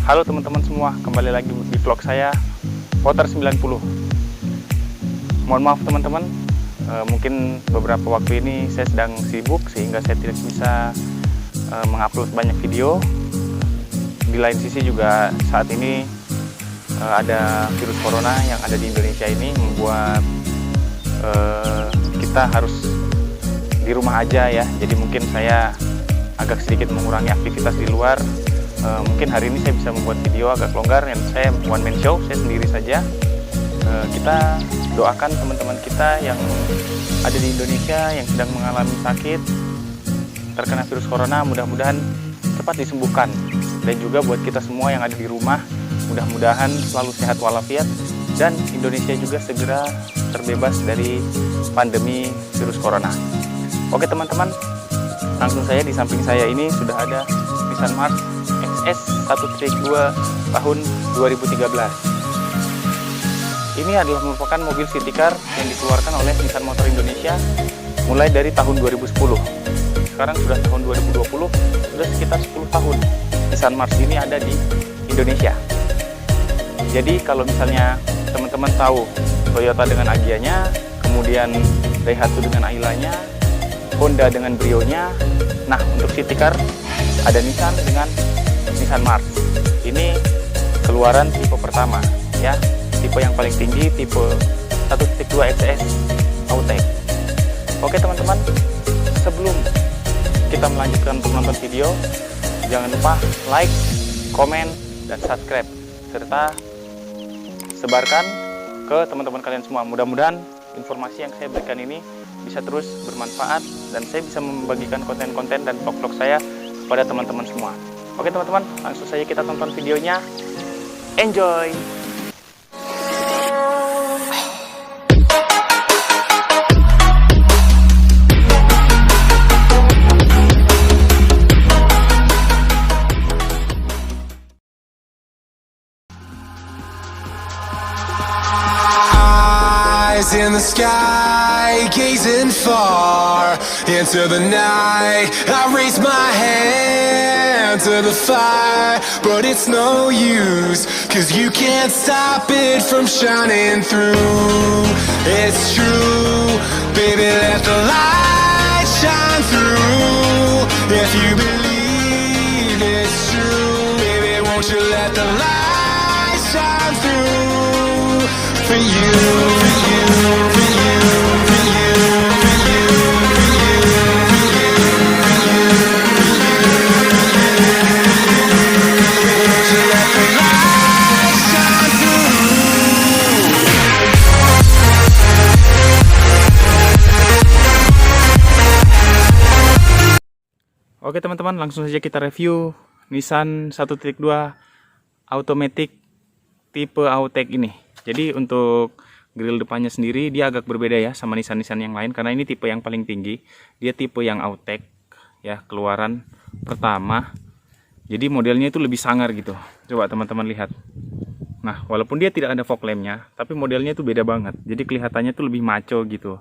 Halo teman-teman semua, kembali lagi di vlog saya Potter 90. Mohon maaf teman-teman, mungkin beberapa waktu ini saya sedang sibuk sehingga saya tidak bisa mengupload banyak video. Di lain sisi juga saat ini ada virus corona yang ada di Indonesia ini membuat kita harus di rumah aja ya. Jadi mungkin saya agak sedikit mengurangi aktivitas di luar. Mungkin hari ini saya bisa membuat video agak longgar dan saya one man show, saya sendiri saja. Kita doakan teman-teman kita yang ada di Indonesia yang sedang mengalami sakit terkena virus corona, mudah-mudahan cepat disembuhkan. Dan juga buat kita semua yang ada di rumah, mudah-mudahan selalu sehat walafiat dan Indonesia juga segera terbebas dari pandemi virus corona. Oke teman-teman, langsung saya di samping saya ini sudah ada Nissan March XS 1.2 tahun 2013. Ini adalah merupakan mobil city car yang dikeluarkan oleh Nissan Motor Indonesia mulai dari tahun 2010. Sekarang sudah tahun 2020, sudah sekitar 10 tahun Nissan March ini ada di Indonesia. Jadi kalau misalnya teman-teman tahu Toyota dengan Agya-nya, kemudian Daihatsu dengan Ayla-nya, Honda dengan Brio-nya, nah untuk city car ada Nissan dengan Nissan March. Ini keluaran tipe pertama ya, tipe yang paling tinggi, tipe 1.2 XS Autek. Oke teman-teman, sebelum kita melanjutkan untuk nonton video, jangan lupa like, komen, dan subscribe serta sebarkan ke teman-teman kalian semua. Mudah-mudahan informasi yang saya berikan ini bisa terus bermanfaat dan saya bisa membagikan konten-konten dan vlog-vlog saya kepada teman-teman semua. Oke teman-teman, langsung saja kita tonton videonya. Enjoy! Eyes in the sky, gazing far into the night. I raise my hand to the fire, but it's no use, 'cause you can't stop it from shining through. It's true, baby, let the light shine through. If you believe it's true, baby, won't you let the light shine through for you, for you, for you, for you, for you, for you, for you, for you, won't you let the light shine through. Oke teman-teman, langsung saja kita review Nissan 1.2 Automatic tipe Autek ini. Jadi untuk grill depannya sendiri dia agak berbeda ya sama Nissan-Nissan yang lain, karena ini tipe yang paling tinggi. Dia tipe yang Autek ya, keluaran pertama. Jadi modelnya itu lebih sangar gitu. Coba teman-teman lihat. Nah, walaupun dia tidak ada fog lampnya, tapi modelnya itu beda banget. Jadi kelihatannya itu lebih maco gitu.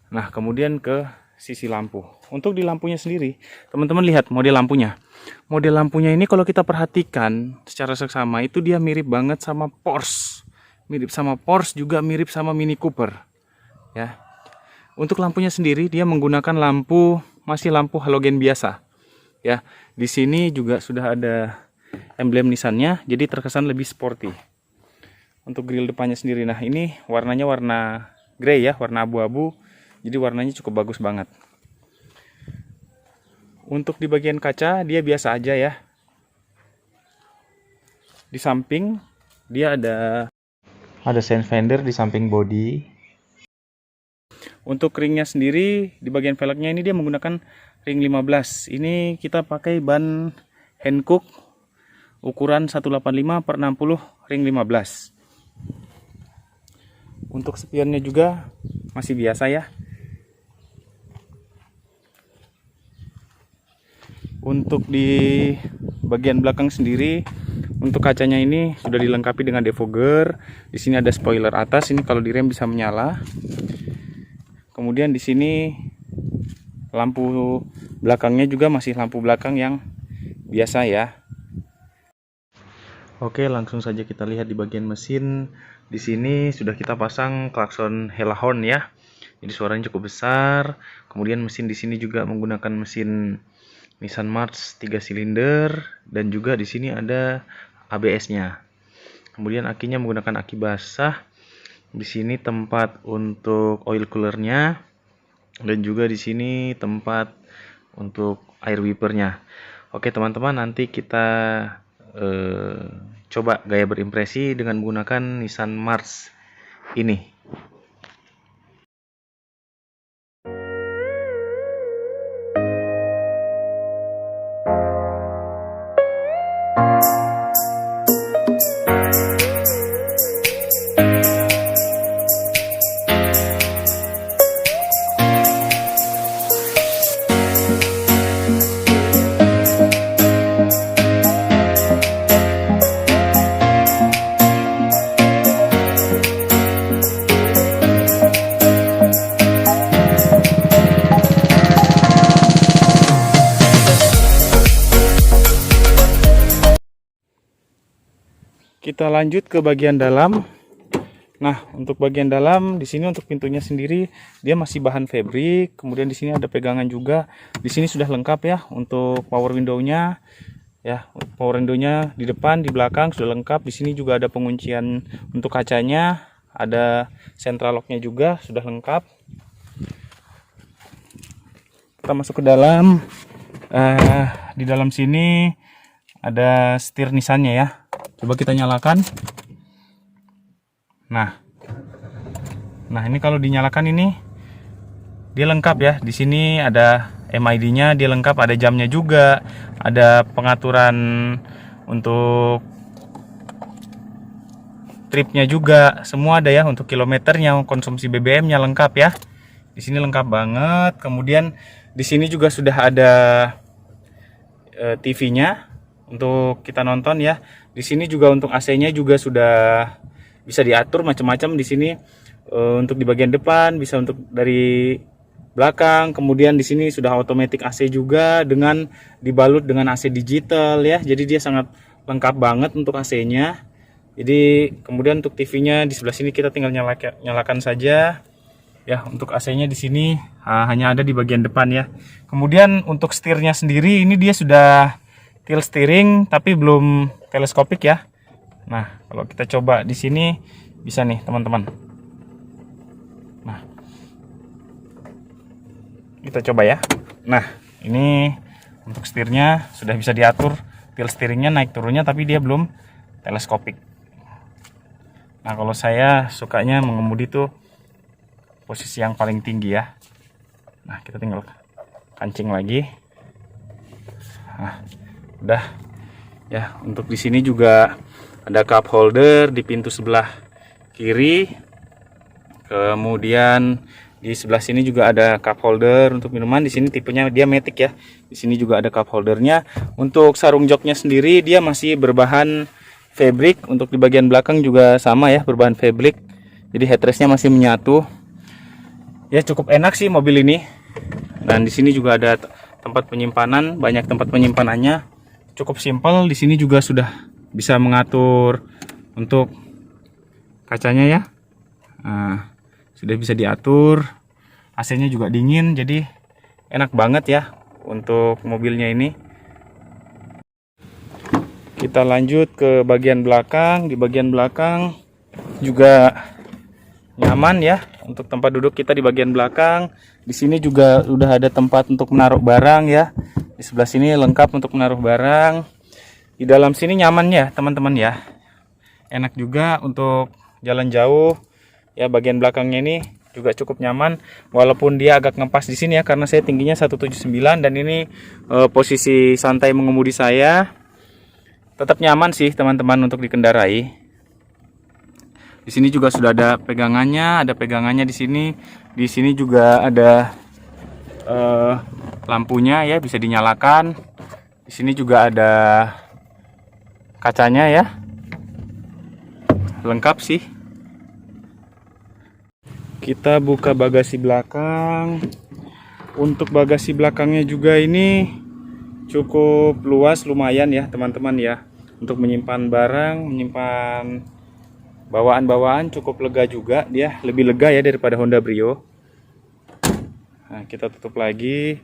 Nah, kemudian ke sisi lampu. Untuk di lampunya sendiri, teman-teman lihat model lampunya. Model lampunya ini kalau kita perhatikan secara seksama itu dia mirip banget sama Porsche. Mirip sama Porsche, juga mirip sama Mini Cooper. Ya. Untuk lampunya sendiri dia menggunakan masih lampu halogen biasa. Ya. Di sini juga sudah ada emblem Nissan-nya, jadi terkesan lebih sporty. Untuk grill depannya sendiri, nah ini warnanya warna grey ya, warna abu-abu. Jadi warnanya cukup bagus banget. Untuk di bagian kaca dia biasa aja ya. Di samping dia ada sense fender di samping bodi. Untuk ringnya sendiri di bagian velgnya ini dia menggunakan ring 15. Ini kita pakai ban Hankook ukuran 185/60 ring 15. Untuk spionnya juga masih biasa ya. Untuk di bagian belakang sendiri, untuk kacanya ini sudah dilengkapi dengan defogger. Di sini ada spoiler atas, ini kalau direm bisa menyala. Kemudian di sini lampu belakangnya juga masih lampu belakang yang biasa ya. Oke, langsung saja kita lihat di bagian mesin. Di sini sudah kita pasang klakson Hella-Horn ya. Jadi suaranya cukup besar. Kemudian mesin di sini juga menggunakan mesin Nissan March 3 silinder dan juga di sini ada ABS-nya. Kemudian akinya menggunakan aki basah. Di sini tempat untuk oil coolernya dan juga di sini tempat untuk air wipernya. Oke teman-teman, nanti kita coba gaya berimpresi dengan menggunakan Nissan March ini. Kita lanjut ke bagian dalam. Nah, untuk bagian dalam di sini untuk pintunya sendiri dia masih bahan fabric. Kemudian di sini ada pegangan juga. Di sini sudah lengkap ya untuk power window-nya. Ya, power window-nya di depan, di belakang sudah lengkap. Di sini juga ada penguncian untuk kacanya, ada central lock-nya juga sudah lengkap. Kita masuk ke dalam. Di dalam sini ada setir Nissan-nya ya. Coba kita nyalakan. Nah ini kalau dinyalakan ini dia lengkap ya. Di sini ada MID-nya, dia lengkap, ada jamnya juga, ada pengaturan untuk tripnya juga, semua ada ya, untuk kilometernya, konsumsi BBM-nya lengkap ya. Di sini lengkap banget. Kemudian di sini juga sudah ada TV-nya untuk kita nonton ya. Di sini juga untuk AC-nya juga sudah bisa diatur macam-macam di sini. Untuk di bagian depan bisa untuk dari belakang. Kemudian di sini sudah automatic AC juga dengan dibalut dengan AC digital ya. Jadi dia sangat lengkap banget untuk AC-nya. Jadi kemudian untuk TV-nya di sebelah sini kita tinggal nyalakan saja. Ya, untuk AC-nya di sini hanya ada di bagian depan ya. Kemudian untuk setirnya sendiri ini dia sudah tilt steering tapi belum teleskopik ya. Nah, kalau kita coba di sini bisa nih teman-teman. Nah, kita coba ya. Nah, ini untuk setirnya sudah bisa diatur tilt steeringnya naik turunnya, tapi dia belum teleskopik. Nah, kalau saya sukanya mengemudi tuh posisi yang paling tinggi ya. Nah, kita tinggal kancing lagi. Nah, udah ya. Untuk di sini juga ada cup holder di pintu sebelah kiri. Kemudian di sebelah sini juga ada cup holder untuk minuman. Di sini tipenya dia matic ya. Di sini juga ada cup holdernya. Untuk sarung joknya sendiri dia masih berbahan fabric. Untuk di bagian belakang juga sama ya, berbahan fabric. Jadi headrestnya masih menyatu. Ya, cukup enak sih mobil ini. Dan di sini juga ada tempat penyimpanan, banyak tempat penyimpanannya. Cukup simpel. Di sini juga sudah bisa mengatur untuk kacanya ya. Nah, sudah bisa diatur. AC-nya juga dingin, jadi enak banget ya untuk mobilnya ini. Kita lanjut ke bagian belakang. Di bagian belakang juga nyaman ya untuk tempat duduk kita di bagian belakang. Di sini juga udah ada tempat untuk menaruh barang ya. Di sebelah sini lengkap untuk menaruh barang. Di dalam sini nyaman ya teman-teman ya. Enak juga untuk jalan jauh. Ya, bagian belakangnya ini juga cukup nyaman. Walaupun dia agak ngepas di sini ya, karena saya tingginya 179 dan ini posisi santai mengemudi saya. Tetap nyaman sih teman-teman untuk dikendarai. Di sini juga sudah ada pegangannya, di sini. Di sini juga ada lampunya ya, bisa dinyalakan. Di sini juga ada kacanya ya. Lengkap sih. Kita buka bagasi belakang. Untuk bagasi belakangnya juga ini cukup luas, lumayan ya teman-teman ya. Untuk menyimpan barang, menyimpan bawaan-bawaan cukup lega juga. Dia lebih lega ya daripada Honda Brio. Nah, kita tutup lagi.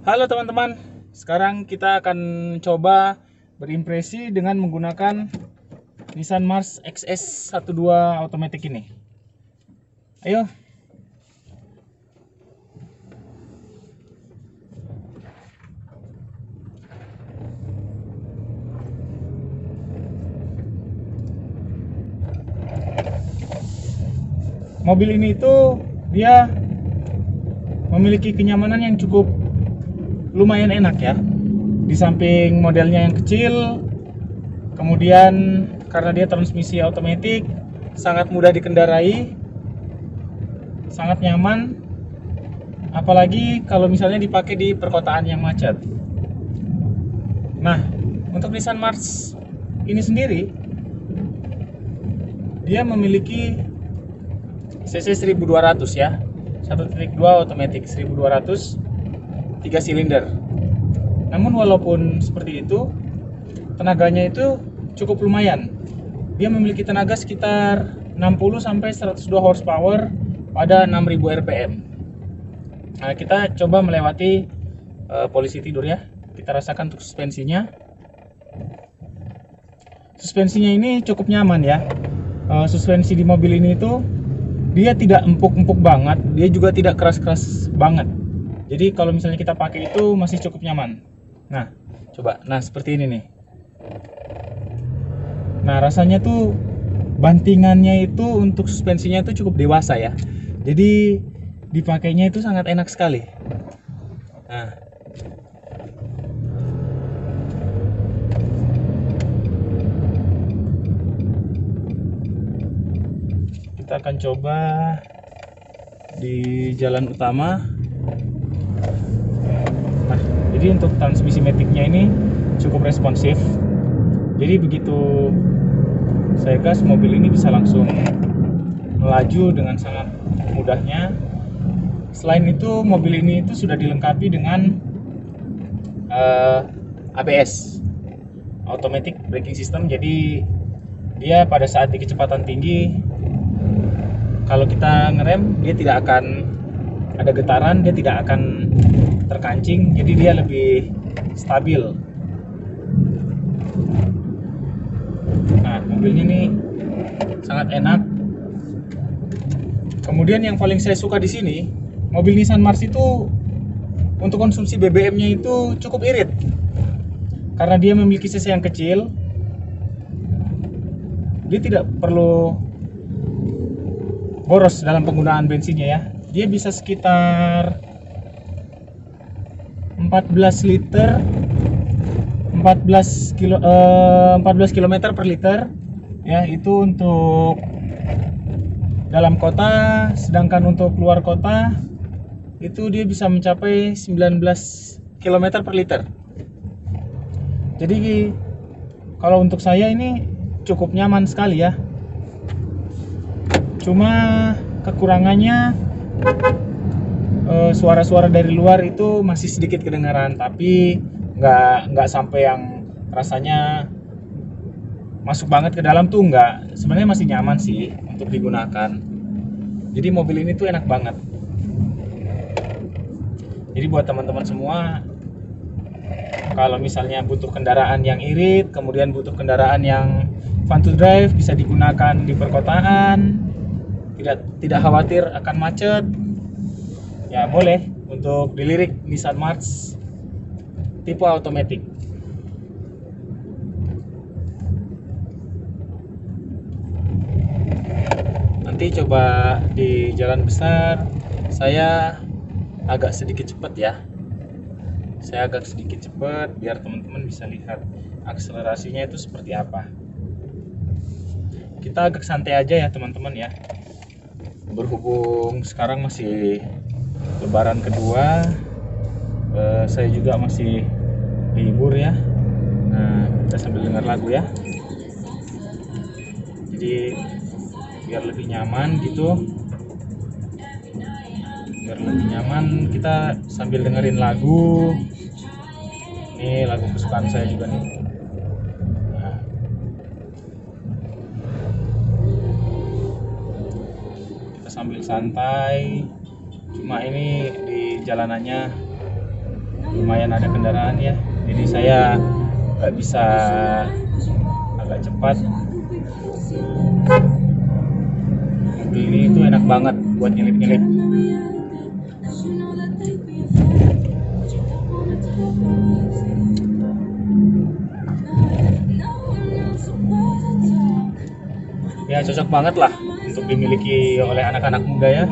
Halo teman-teman, sekarang kita akan coba berimpresi dengan menggunakan Nissan March XS 12 Automatic ini. Ayo. Mobil ini itu dia memiliki kenyamanan yang cukup lumayan enak ya. Di samping modelnya yang kecil, kemudian karena dia transmisi otomatis, sangat mudah dikendarai, sangat nyaman, apalagi kalau misalnya dipakai di perkotaan yang macet. Nah, untuk Nissan March ini sendiri, dia memiliki cc 1200 ya, 1.2 otomatis 1200, 3 silinder. Namun walaupun seperti itu, tenaganya itu cukup lumayan. Dia memiliki tenaga sekitar 60-102 horsepower pada 6000 rpm. Nah, kita coba melewati polisi tidur ya. Kita rasakan untuk suspensinya. Suspensinya ini cukup nyaman ya. Suspensi di mobil ini itu dia tidak empuk-empuk banget, dia juga tidak keras-keras banget. Jadi kalau misalnya kita pakai itu masih cukup nyaman. Nah, coba. Nah, seperti ini nih. Nah, rasanya tuh bantingannya itu untuk suspensinya itu cukup dewasa ya. Jadi dipakainya itu sangat enak sekali. Nah, kita akan coba di jalan utama. Nah, jadi untuk transmisi matic-nya ini cukup responsif. Jadi begitu saya gas, mobil ini bisa langsung melaju dengan sangat mudahnya. Selain itu, mobil ini itu sudah dilengkapi dengan ABS, Automatic Braking System. Jadi dia pada saat di kecepatan tinggi, kalau kita ngerem, dia tidak akan ada getaran, dia tidak akan terkancing, jadi dia lebih stabil. Nah, mobilnya ini sangat enak. Kemudian yang paling saya suka di sini, mobil Nissan March itu untuk konsumsi BBM-nya itu cukup irit. Karena dia memiliki cc yang kecil, dia tidak perlu boros dalam penggunaan bensinnya ya. Dia bisa sekitar 14 liter 14 km per liter ya, itu untuk dalam kota. Sedangkan untuk luar kota itu dia bisa mencapai 19 km per liter. Jadi kalau untuk saya ini cukup nyaman sekali ya. Cuma kekurangannya suara-suara dari luar itu masih sedikit kedengaran, tapi nggak sampai yang rasanya masuk banget ke dalam tuh nggak. Sebenarnya masih nyaman sih untuk digunakan. Jadi mobil ini tuh enak banget. Jadi buat teman-teman semua, kalau misalnya butuh kendaraan yang irit, kemudian butuh kendaraan yang fun to drive, bisa digunakan di perkotaan, tidak khawatir akan macet, ya boleh untuk dilirik Nissan March tipe automatic. Nanti coba di jalan besar saya agak sedikit cepat ya. Saya agak sedikit cepat biar teman-teman bisa lihat akselerasinya itu seperti apa. Kita agak santai aja ya teman-teman ya. Berhubung sekarang masih lebaran kedua, saya juga masih libur ya. Nah, kita sambil dengar lagu ya. Jadi biar lebih nyaman gitu, biar lebih nyaman kita sambil dengerin lagu. Ini lagu kesukaan saya juga nih. santai. Cuma ini di jalanannya lumayan ada kendaraan ya, jadi saya nggak bisa agak cepat. Mobil ini tuh enak banget buat nyelip-nyelip. Ya cocok banget lah untuk dimiliki oleh anak-anak muda ya.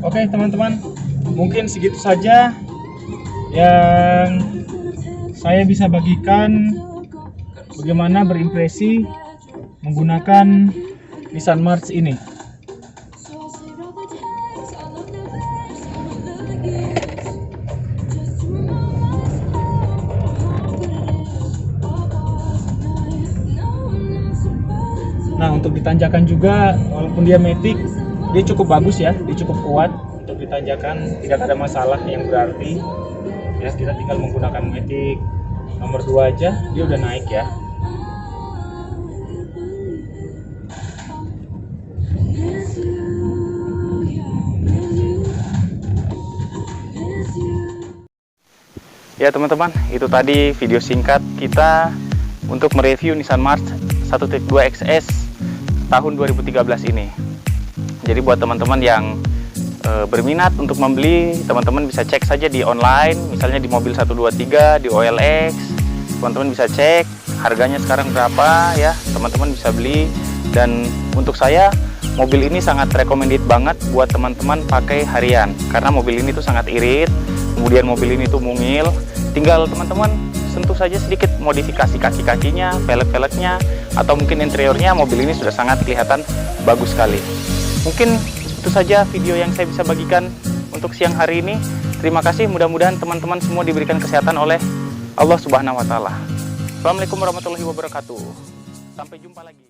Oke teman-teman, mungkin segitu saja yang saya bisa bagikan bagaimana berimpresi menggunakan Nissan March ini. Nah, untuk ditanjakan juga, walaupun dia matic, dia cukup bagus ya, dia cukup kuat untuk ditanjakan, tidak ada masalah yang berarti. Ya, kita tinggal menggunakan matic nomor 2 aja, dia udah naik ya. Ya teman-teman, itu tadi video singkat kita untuk mereview Nissan March 1.2 XS tahun 2013 ini. Jadi buat teman-teman yang berminat untuk membeli, teman-teman bisa cek saja di online, misalnya di Mobil 123, di OLX. Teman-teman bisa cek harganya sekarang berapa ya, teman-teman bisa beli. Dan untuk saya, mobil ini sangat recommended banget buat teman-teman pakai harian, karena mobil ini tuh sangat irit, kemudian mobil ini tuh mungil. Tinggal teman-teman sentuh saja sedikit modifikasi kaki-kakinya, velg-velgnya, atau mungkin interiornya, mobil ini sudah sangat kelihatan bagus sekali. Mungkin itu saja video yang saya bisa bagikan untuk siang hari ini. Terima kasih, mudah-mudahan teman-teman semua diberikan kesehatan oleh Allah Subhanahu wa Ta'ala. Assalamualaikum warahmatullahi wabarakatuh. Sampai jumpa lagi.